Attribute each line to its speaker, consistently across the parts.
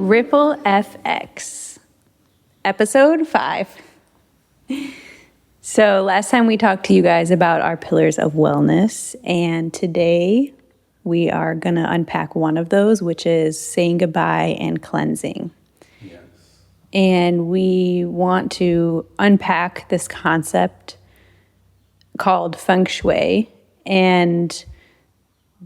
Speaker 1: Ripple FX, episode 5. So last time we talked to you guys about our pillars of wellness, and today we are going to unpack one of those, which is saying goodbye and cleansing.
Speaker 2: Yes.
Speaker 1: And we want to unpack this concept called Feng Shui, and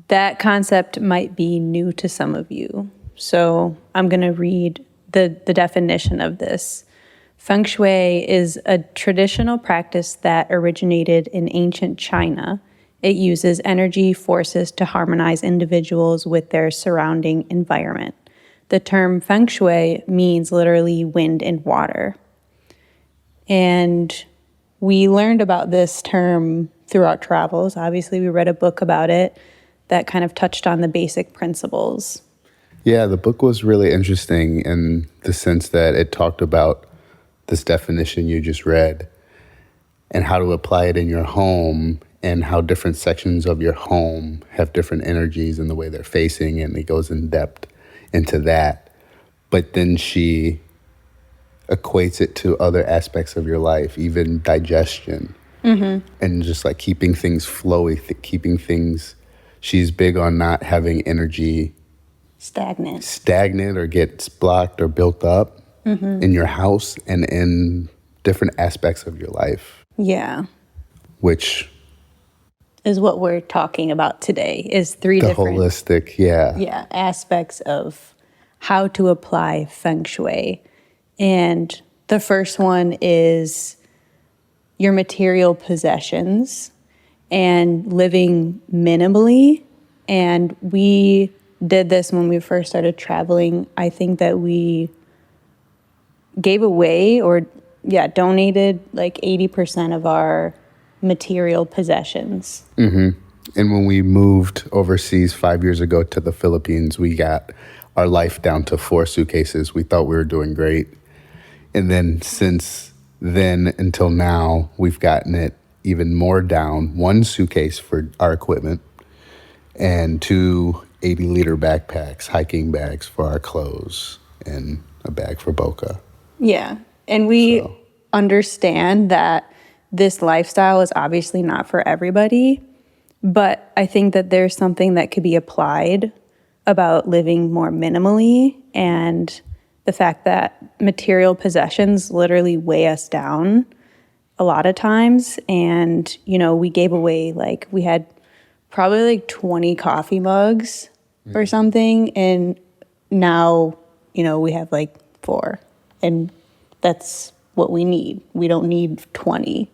Speaker 1: that concept might be new to some of you. So I'm going to read the definition of this. Feng Shui is a traditional practice that originated in ancient China. It uses energy forces to harmonize individuals with their surrounding environment. The term Feng Shui means literally wind and water. And we learned about this term through our travels. Obviously, we read a book about it that kind of touched on the basic principles.
Speaker 2: Yeah, the book was really interesting in the sense that it talked about this definition you just read and how to apply it in your home and how different sections of your home have different energies and the way they're facing, and it goes in depth into that. But then she equates it to other aspects of your life, even digestion, and just like keeping things flowy, keeping things. She's big on not having energy stagnant or gets blocked or built up in your house and in different aspects of your life.
Speaker 1: Yeah.
Speaker 2: Which
Speaker 1: is what we're talking about today, is
Speaker 2: the holistic,
Speaker 1: aspects of how to apply Feng Shui. And the first one is your material possessions and living minimally. And we did this when we first started traveling. I think that we gave away donated like 80% of our material possessions.
Speaker 2: Mm-hmm. And when we moved overseas 5 years ago to the Philippines, we got our life down to 4 suitcases. We thought we were doing great. And then since then until now, we've gotten it even more down. 1 suitcase for our equipment and 2 80-liter backpacks, hiking bags for our clothes, and a bag for Boca.
Speaker 1: Yeah. And we understand that this lifestyle is obviously not for everybody, but I think that there's something that could be applied about living more minimally, and the fact that material possessions literally weigh us down a lot of times. And, we gave away, we had probably 20 coffee mugs or something, and now, we have 4, and that's what we need. We don't need 20.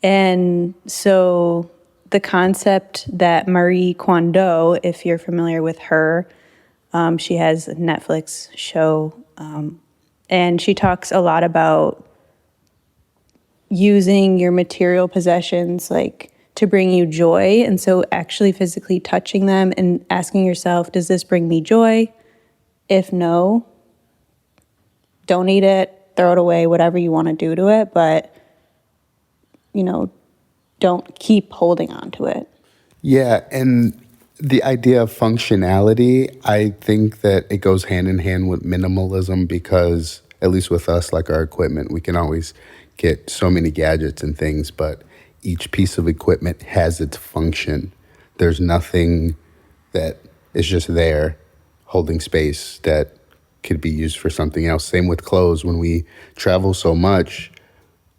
Speaker 1: And so the concept that Marie Kondo, if you're familiar with her, she has a Netflix show, and she talks a lot about using your material possessions to bring you joy. And so actually physically touching them and asking yourself, does this bring me joy? If no, donate it, throw it away, whatever you want to do to it. But, don't keep holding on to it.
Speaker 2: Yeah, and the idea of functionality, I think that it goes hand in hand with minimalism, because at least with us, our equipment, we can always get so many gadgets and things, but each piece of equipment has its function. There's nothing that is just there holding space that could be used for something else. Same with clothes. When we travel so much,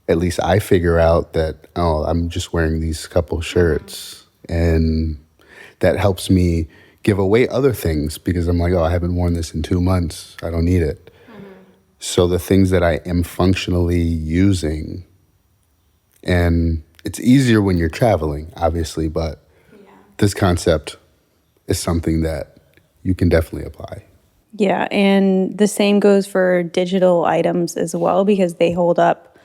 Speaker 2: at least I figure out that, I'm just wearing these couple shirts, and that helps me give away other things because I'm like, I haven't worn this in 2 months. I don't need it. So the things that I am functionally using, and it's easier when you're traveling, obviously, but this concept is something that you can definitely apply.
Speaker 1: Yeah, and the same goes for digital items as well, because they hold up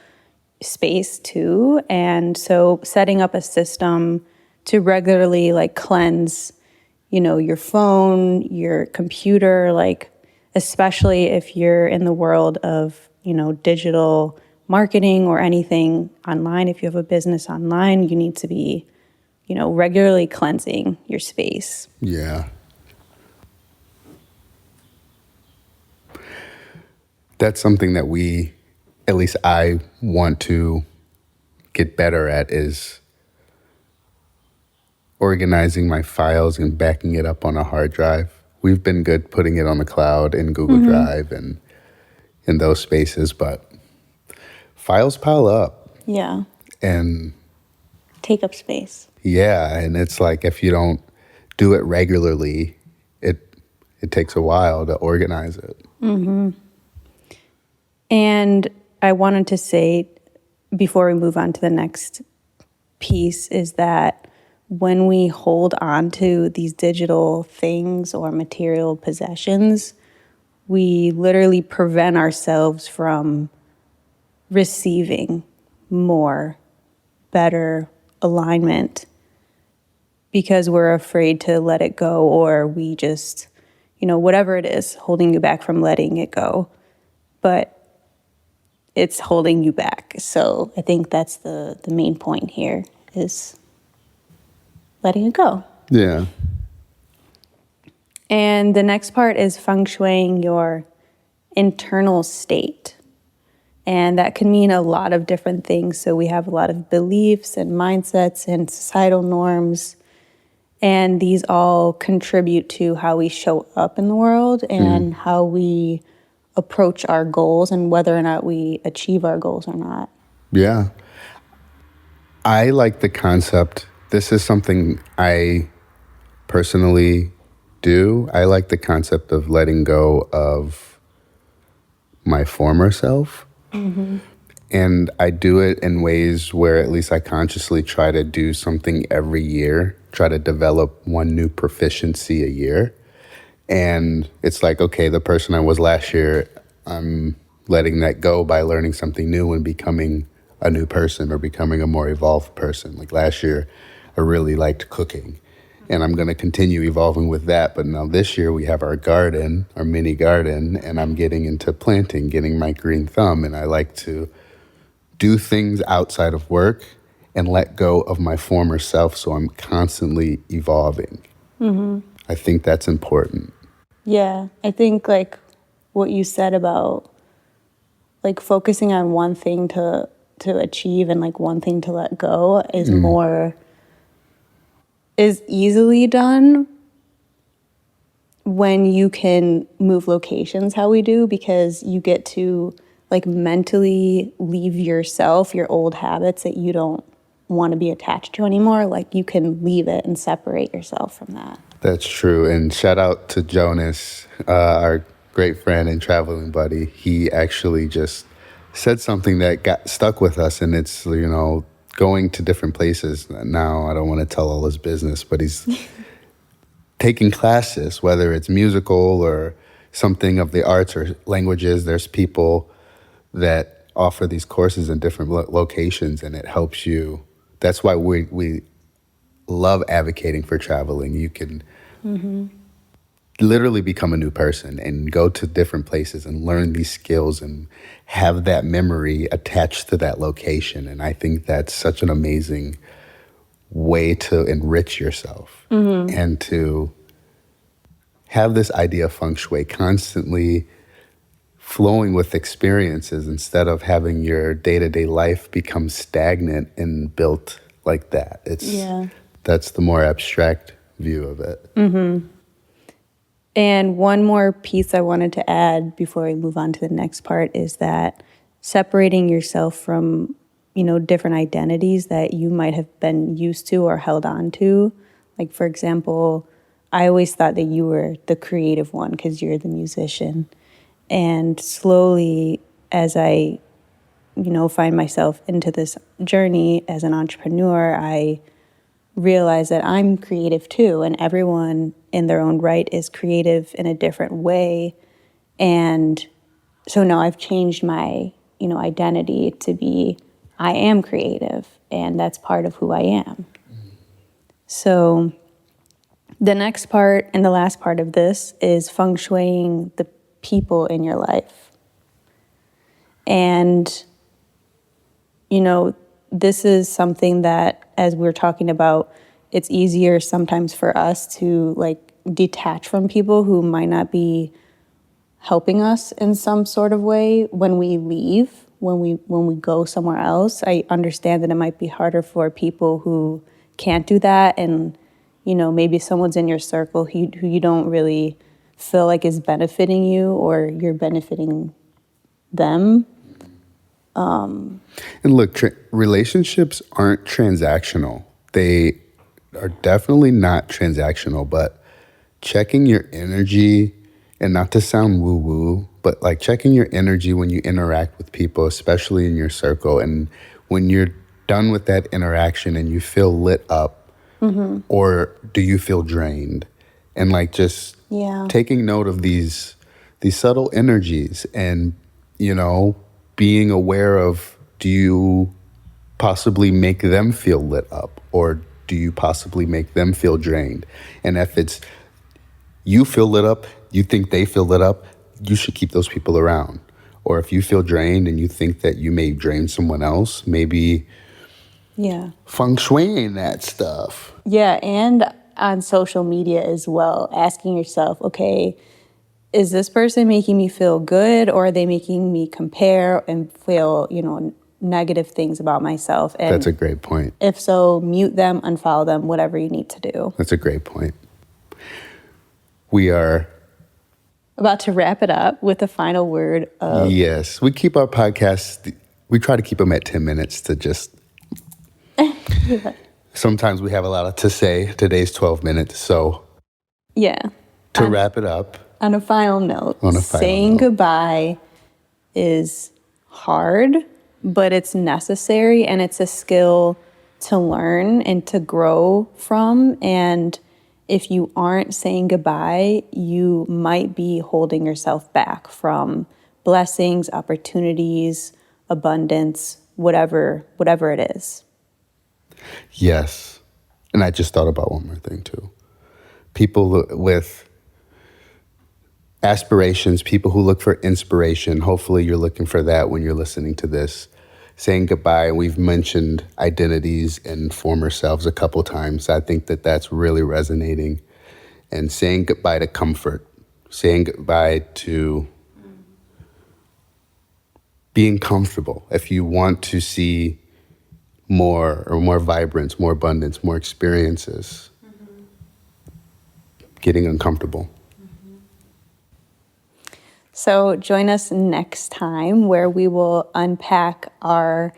Speaker 1: space too. And so setting up a system to regularly cleanse, your phone, your computer, especially if you're in the world of, digital marketing or anything online. If you have a business online, you need to be, regularly cleansing your space.
Speaker 2: Yeah. That's something that at least I want to get better at, is organizing my files and backing it up on a hard drive. We've been good putting it on the cloud in Google Drive and in those spaces, but files pile up.
Speaker 1: Yeah.
Speaker 2: And
Speaker 1: Take up space.
Speaker 2: yeah, and it's like if you don't do it regularly, it takes a while to organize it.
Speaker 1: And I wanted to say, before we move on to the next piece, is that when we hold on to these digital things or material possessions, we literally prevent ourselves from receiving more, better alignment because we're afraid to let it go, or we just, whatever it is holding you back from letting it go. But it's holding you back. So I think that's the main point here, is letting it go.
Speaker 2: Yeah.
Speaker 1: And the next part is feng shuiing your internal state. And that can mean a lot of different things. So we have a lot of beliefs and mindsets and societal norms. And these all contribute to how we show up in the world and how we approach our goals and whether or not we achieve our goals or not.
Speaker 2: Yeah. I like the concept. This is something I personally do. I like the concept of letting go of my former self. And I do it in ways where at least I consciously try to do something every year, try to develop one new proficiency a year. And it's like, okay, the person I was last year, I'm letting that go by learning something new and becoming a new person or becoming a more evolved person. Like last year, I really liked cooking, and I'm going to continue evolving with that. But now this year we have our garden, our mini garden, and I'm getting into planting, getting my green thumb. And I like to do things outside of work and let go of my former self, so I'm constantly evolving. I think that's important.
Speaker 1: Yeah, I think like what you said about like focusing on one thing to achieve and like one thing to let go is easily done when you can move locations how we do, because you get to like mentally leave yourself, your old habits that you don't want to be attached to anymore. Like you can leave it and separate yourself from that.
Speaker 2: That's true. And shout out to Jonas, our great friend and traveling buddy. He actually just said something that got stuck with us, and it's, going to different places. Now, I don't want to tell all his business, but he's taking classes, whether it's musical or something of the arts or languages. There's people that offer these courses in different locations, and it helps you. That's why we love advocating for traveling. You can literally become a new person and go to different places and learn these skills and have that memory attached to that location. And I think that's such an amazing way to enrich yourself and to have this idea of feng shui constantly flowing with experiences instead of having your day-to-day life become stagnant and built like that. That's the more abstract view of it.
Speaker 1: And one more piece I wanted to add before we move on to the next part is that separating yourself from, different identities that you might have been used to or held on to. Like, for example, I always thought that you were the creative one because you're the musician. And slowly, as I, find myself into this journey as an entrepreneur, I realize that I'm creative too, and everyone in their own right is creative in a different way. And so now I've changed my, identity to be, I am creative, and that's part of who I am. So the next part and the last part of this is feng shuiing the people in your life. And, this is something that, as we're talking about, it's easier sometimes for us to like detach from people who might not be helping us in some sort of way when we leave, when we go somewhere else. I understand that it might be harder for people who can't do that, and maybe someone's in your circle who you don't really feel like is benefiting you, or you're benefiting them.
Speaker 2: And look, relationships aren't transactional. They are definitely not transactional, but checking your energy, and not to sound woo-woo, but like checking your energy when you interact with people, especially in your circle. And when you're done with that interaction and you feel lit up, or do you feel drained? And like just taking note of these subtle energies, and being aware of, do you possibly make them feel lit up, or do you possibly make them feel drained? And if it's you feel lit up, you think they feel lit up, you should keep those people around. Or if you feel drained and you think that you may drain someone else, maybe feng shui in that stuff.
Speaker 1: Yeah, and on social media as well, asking yourself, okay, is this person making me feel good, or are they making me compare and feel, negative things about myself? And
Speaker 2: that's a great point.
Speaker 1: If so, mute them, unfollow them, whatever you need to do.
Speaker 2: That's a great point. We are
Speaker 1: about to wrap it up with a final word of...
Speaker 2: Yes, we keep our podcasts, we try to keep them at 10 minutes to just... Sometimes we have a lot to say. Today's 12 minutes, so...
Speaker 1: Yeah.
Speaker 2: To wrap it up...
Speaker 1: On a final note, saying goodbye is hard, but it's necessary, and it's a skill to learn and to grow from. And if you aren't saying goodbye, you might be holding yourself back from blessings, opportunities, abundance, whatever it is.
Speaker 2: Yes. And I just thought about one more thing too. People with aspirations, people who look for inspiration, hopefully you're looking for that when you're listening to this. Saying goodbye, we've mentioned identities and former selves a couple times. I think that that's really resonating. And saying goodbye to comfort, saying goodbye to being comfortable. If you want to see more vibrance, more abundance, more experiences, getting uncomfortable.
Speaker 1: So join us next time, where we will unpack our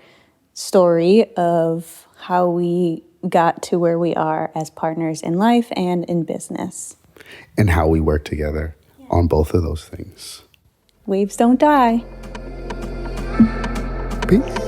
Speaker 1: story of how we got to where we are as partners in life and in business.
Speaker 2: And how we work together on both of those things.
Speaker 1: Waves don't die.
Speaker 2: Peace.